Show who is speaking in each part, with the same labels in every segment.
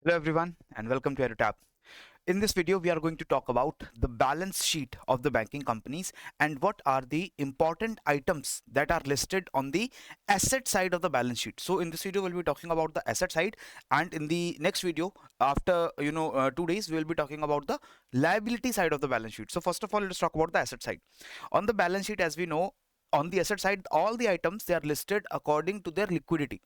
Speaker 1: Hello everyone and welcome to EduTap. In this video, we are going to talk about the balance sheet of the banking companies and what are the important items that are listed on the asset side of the balance sheet. So in this video, we'll be talking about the asset side, and in the next video, after 2 days, we'll be talking about the liability side of the balance sheet. So first of all, let's talk about the asset side. On the balance sheet, as we know, on the asset side, all the items they are listed according to their liquidity.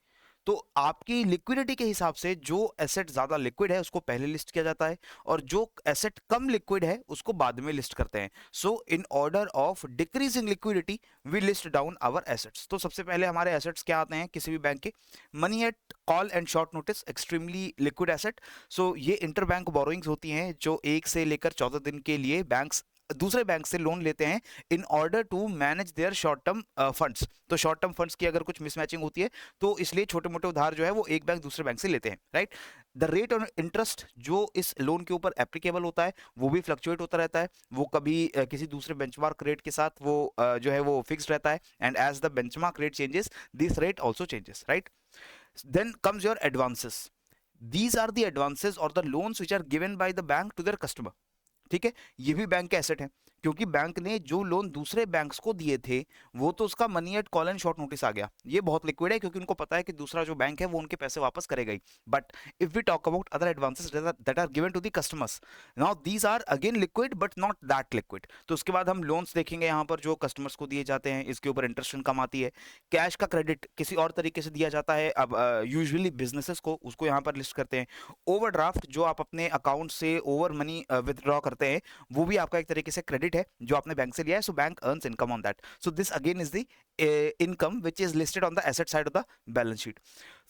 Speaker 1: तो आपकी liquidity के हिसाब से जो asset ज्यादा liquid है उसको पहले लिस्ट किया जाता है और जो एसेट कम लिक्विड है उसको बाद में लिस्ट करते हैं. So in order of decreasing liquidity we list down our assets. तो सबसे पहले हमारे एसेट्स क्या आते हैं किसी भी बैंक के? Money at call and short notice, extremely liquid asset. So ये इंटर बैंक बोरोइंग्स होती हैं जो 1 से लेकर 14 दिन के लिए बैंक्स दूसरे बैंक से लोन लेते हैं in order to manage their short term funds. तो शॉर्ट टर्म फंड्स की अगर कुछ मिसमैचिंग होती है तो इसलिए छोटे मोटे उधार जो है वो एक बैंक दूसरे बैंक से लेते हैं, right. The rate on interest जो इस लोन के ऊपर एप्लीकेबल होता है वो भी फ्लक्चुएट होता रहता है. वो कभी किसी दूसरे बेंचमार्क रेट के साथ वो जो है वो फिक्स्ड रहता है, and as the benchmark rate changes this rate also changes, right. Then comes your advances. these are the advances or the loans which are given by the bank to their customer. ठीक है, ये भी bank के asset है क्योंकि bank ने जो loan दूसरे बैंक्स को दिए थे वो तो उसका money at call and short notice आ गया. ये बहुत लिक्विड है क्योंकि उनको पता है कि दूसरा जो बैंक है वो उनके पैसे वापस करेगा ही. But if we talk about other advances that are given to the customers, now these are again liquid but not that liquid. तो उसके बाद हम लोन्स देखेंगे यहाँ पर जो कस्टमर्स को दिए जाते हैं, इसके ऊपर इंटरेस्ट इनकम आती है. कैश का क्रेडिट किसी और तरीके से दिया जाता है, अब यूजुअली बिजनेसेस को, उसको यहाँ पर लिस्ट करते हैं. ओवरड्राफ्ट जो आप अपने अकाउंट से ओवर मनी विदड्रॉ करते हैं वो भी आपका एक तरीके से क्रेडिट है जो आपने बैंक से लिया है. So bank earns income on that. So this again is the income which is listed on the asset side of the balance sheet.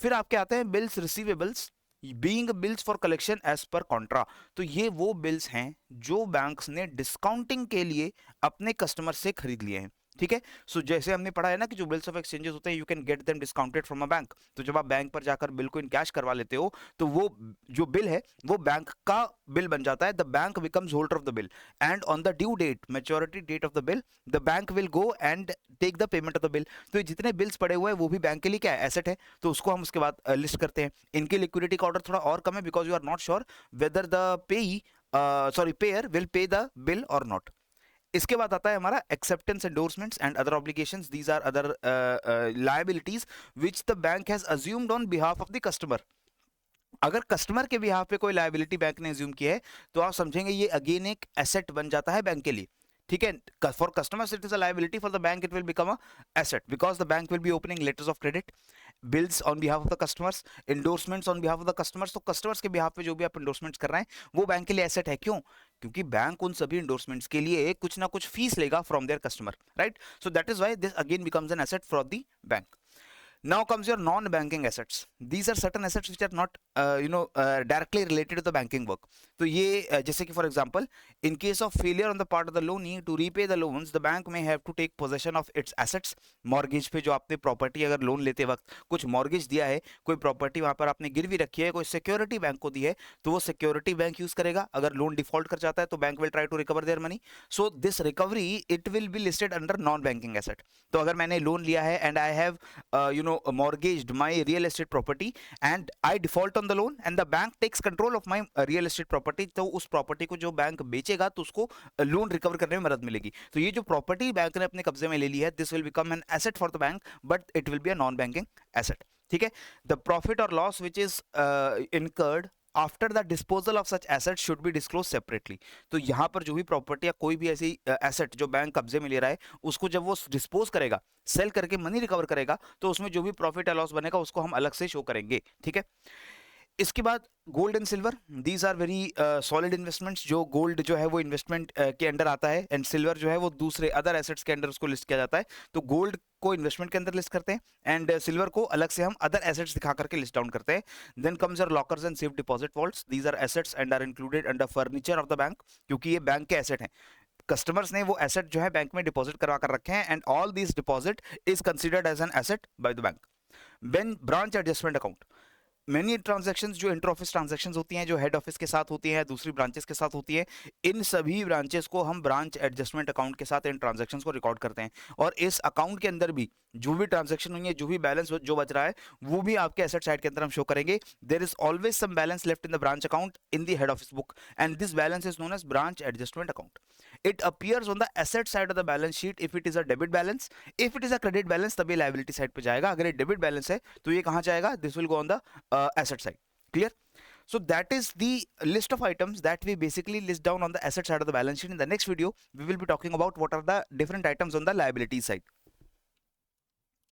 Speaker 1: फिर आपके आते हैं bills receivables being bills for collection as per contra. तो ये वो bills हैं जो banks ने डिस्काउंटिंग के लिए अपने कस्टमर से खरीद लिए हैं. ठीक है, सो जैसे हमने पढ़ा है ना कि जो बिल्स ऑफ एक्सचेंजेस होते हैं you can get them discounted from a bank. तो जब आप बैंक पर जाकर बिल को इन कैश करवा लेते हो तो वो जो बिल है वो बैंक का बिल बन जाता है. The bank becomes holder of the bill and on the due date maturity date of the bill the bank will go and take the payment of the bill. तो जितने bills पड़े हुए हैं वो भी बैंक के लिए क्या है? एसेट है. तो उसको हम उसके बाद लिस्ट करते हैं. इनकी लिक्विडिटी का ऑर्डर थोड़ा और कम है because you are not sure whether the payee payer will pay the bill or not. इसके बाद आता है हमारा acceptance endorsements and other obligations. These are other liabilities which the bank has assumed on behalf of the customer. अगर customer के behalf पे कोई liability bank ने अज्यूम की है तो आप समझेंगे ये अगेन एक एसेट बन जाता है बैंक के लिए. ठीक है, for customers it is a liability, for the bank it will become a asset because the bank will be opening letters of credit, bills on behalf of the customers, endorsements on behalf of the customers. तो customers के behalf पे जो भी आप endorsements कर रहे हैं वो बैंक के लिए एसेट है. क्यों? क्योंकि बैंक उन सभी इंडोर्समेंट्स के लिए कुछ ना कुछ फीस लेगा from there customer, right. So that is why this again becomes an asset for the bank. Now comes your non-banking assets. These are certain assets which are not, directly related to the banking work. तो ये जैसे कि for example, in case of failure on the part of the loanee to repay the loans, the bank may have to take possession of its assets. Mortgage पे जो आपने property अगर loan लेते वक्त कुछ मॉर्गेज दिया है, कोई प्रॉपर्टी वहां पर आपने गिरवी रखी है, कोई सिक्योरिटी बैंक को दी है, तो वो सिक्योरिटी बैंक यूज करेगा. अगर लोन डिफॉल्ट कर जाता है तो bank will try to recover their money. So this recovery it will be listed under non banking asset. तो अगर मैंने लोन लिया है and I have mortgaged my real estate property and I default on the loan and the bank takes control of my real estate property, तो उस property को जो bank बेचेगा तो उसको लोन रिकवर करने में मदद मिलेगी. तो ये जो प्रॉपर्टी बैंक ने अपने कब्जे में ले ली है this will become an asset for the bank but it will be a non banking asset. ठीक है, द प्रॉफिट और loss which is incurred after the disposal of such asset should be disclose separately. तो यहाँ पर जो भी property या कोई भी ऐसी एसेट जो बैंक कब्जे में ले रहा है उसको जब वो डिस्पोज करेगा, सेल करके मनी रिकवर करेगा, तो उसमें जो भी प्रॉफिट या लॉस बनेगा उसको हम अलग से शो करेंगे. ठीक है, इसके बाद gold and silver. These are very solid investments. जो गोल्ड जो है वो इन्वेस्टमेंट के अंडर आता है एंड सिल्वर जो है वो दूसरे अदर एसेट्स के अंडर उसको लिस्ट किया जाता है. तो गोल्ड को इन्वेस्टमेंट के अंदर लिस्ट करते हैं एंड सिल्वर को अलग से हम अदर एसेट्स दिखा करके लिस्ट डाउन करते हैं. Then comes your lockers and safe deposit vaults. These are assets and are included under furniture of the bank, क्योंकि ये बैंक के एसेट हैं. कस्टमर्स ने वो एसेट जो है बैंक में डिपॉजिट करवा कर रखे हैं and all this deposit is considered as an asset by the bank. Then branch adjustment account. Many transactions जो इंटर ऑफिस ट्रांजैक्शंस होती हैं, जो हेड ऑफिस के साथ होती हैं, दूसरी ब्रांचेस के साथ होती है, इन सभी ब्रांचेस को हम ब्रांच एडजस्टमेंट अकाउंट के साथ इन ट्रांजैक्शंस को रिकॉर्ड करते हैं। और इस अकाउंट के अंदर भी जो भी ट्रांजैक्शन हुई है, जो भी बैलेंस जो बच रहा है, वो भी आपके एसेट साइड के अंदर हम शो करेंगे। There is always some balance left in the branch account in the head office book and this balance is known as branch adjustment account. It appears on the asset side of the balance sheet if it is a debit balance. If it is a credit balance, तभी liability side पे जाएगा. अगर ये debit balance है तो ये कहाँ जाएगा? This will go on the asset side. Clear? So that is the list of items that we basically list down on the asset side of the balance sheet. In the next video, we will be talking about what are the different items on the liability side.